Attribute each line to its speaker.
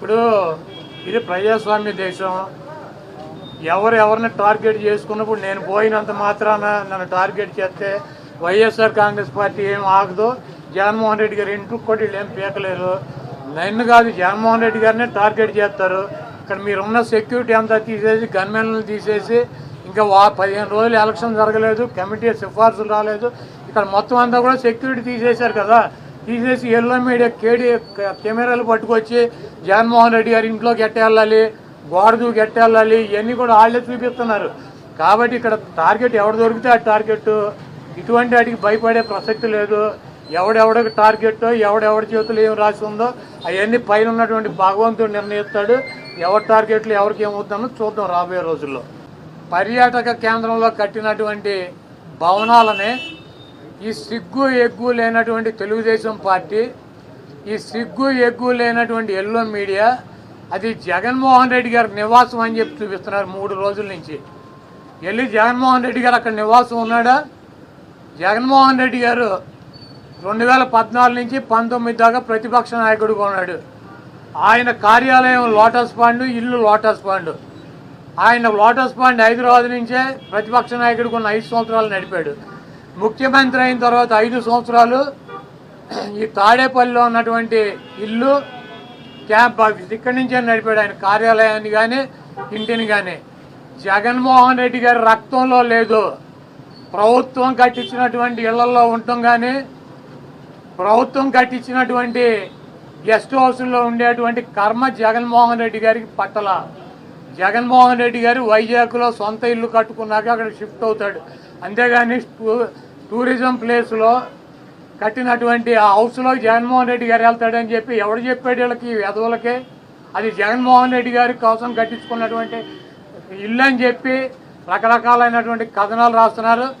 Speaker 1: ఇప్పుడు ఇది ప్రజాస్వామ్య దేశం. ఎవరిని టార్గెట్ చేసుకున్నప్పుడు నేను పోయినంత మాత్రాన నన్ను టార్గెట్ చేస్తే వైఎస్ఆర్ కాంగ్రెస్ పార్టీ ఏం ఆగదు. జగన్మోహన్ రెడ్డి గారు ఇంటికి కూడా వీళ్ళు ఏం పీకలేరు. నన్ను కాదు, జగన్మోహన్ రెడ్డి గారినే టార్గెట్ చేస్తారు. ఇక్కడ మీరున్న సెక్యూరిటీ అంతా తీసేసి గన్మెన్లను తీసేసి ఇంకా 15 రోజులు ఎలక్షన్ జరగలేదు, కమిటీ సిఫార్సులు రాలేదు. ఇక్కడ మొత్తం అంతా కూడా సెక్యూరిటీ తీసేశారు కదా. తీసేసి ఎల్లో మీడియా కెమెరాలు పట్టుకొచ్చి జగన్మోహన్ రెడ్డి గారి ఇంట్లోకి ఎట్టేళ్ళాలి, గోడదు గెట్టెళ్ళాలి, ఇవన్నీ కూడా వాళ్ళే చూపిస్తున్నారు. కాబట్టి ఇక్కడ టార్గెట్ ఎవరు దొరికితే ఆ టార్గెట్. ఇటువంటి వాటికి భయపడే ప్రసక్తి లేదు. ఎవడెవడికి టార్గెట్, ఎవడెవడి చేతులు ఏం రాసి ఉందో అవన్నీ పైన ఉన్నటువంటి భగవంతుడు నిర్ణయిస్తాడు. ఎవరి టార్గెట్లు ఎవరికి ఏమవుతుందో చూద్దాం రాబోయే రోజుల్లో. పర్యాటక కేంద్రంలో కట్టినటువంటి భవనాలనే ఈ సిగ్గు ఎగ్గు లేనటువంటి తెలుగుదేశం పార్టీ, ఈ సిగ్గు ఎగ్గు లేనటువంటి ఎల్లో మీడియా అది జగన్మోహన్ రెడ్డి గారి నివాసం అని చెప్పి చూపిస్తున్నారు 3 రోజుల నుంచి. వెళ్ళి జగన్మోహన్ రెడ్డి గారు అక్కడ నివాసం ఉన్నాడా? జగన్మోహన్ రెడ్డి గారు 2014 నుంచి 19 దాకా ప్రతిపక్ష నాయకుడిగా ఉన్నాడు. ఆయన కార్యాలయం లోటస్ పాండ్, ఇల్లు లోటస్ పాండ్. ఆయన లోటస్ పాండ్ హైదరాబాద్ నుంచే ప్రతిపక్ష నాయకుడికి ఉన్న 5 సంవత్సరాలు నడిపాడు. ముఖ్యమంత్రి అయిన తర్వాత 5 సంవత్సరాలు ఈ తాడేపల్లిలో ఉన్నటువంటి ఇల్లు క్యాంప్ ఆఫీస్ ఇక్కడి నుంచే నడిపాడు. ఆయన కార్యాలయాన్ని కానీ ఇంటిని కానీ. జగన్మోహన్ రెడ్డి గారి రక్తంలో లేదు. ప్రభుత్వం కట్టించినటువంటి ఇళ్లలో ఉండటం కానీ, ప్రభుత్వం కట్టించినటువంటి గెస్ట్ హౌస్లో ఉండేటువంటి కర్మ జగన్మోహన్ రెడ్డి గారికి పట్టల. జగన్మోహన్ రెడ్డి గారు వైజాగ్లో సొంత ఇల్లు కట్టుకున్నాక అక్కడ షిఫ్ట్ అవుతాడు. అంతేగాని టూరిజం ప్లేస్లో కట్టినటువంటి ఆ హౌస్లో జగన్మోహన్ రెడ్డి గారు వెళ్తాడని చెప్పి ఎవడు చెప్పాడు వీళ్ళకి, వెధవులకే? అది జగన్మోహన్ రెడ్డి గారి కోసం కట్టించుకున్నటువంటి ఇల్లు అని చెప్పి రకరకాలైనటువంటి కథనాలు రాస్తున్నారు.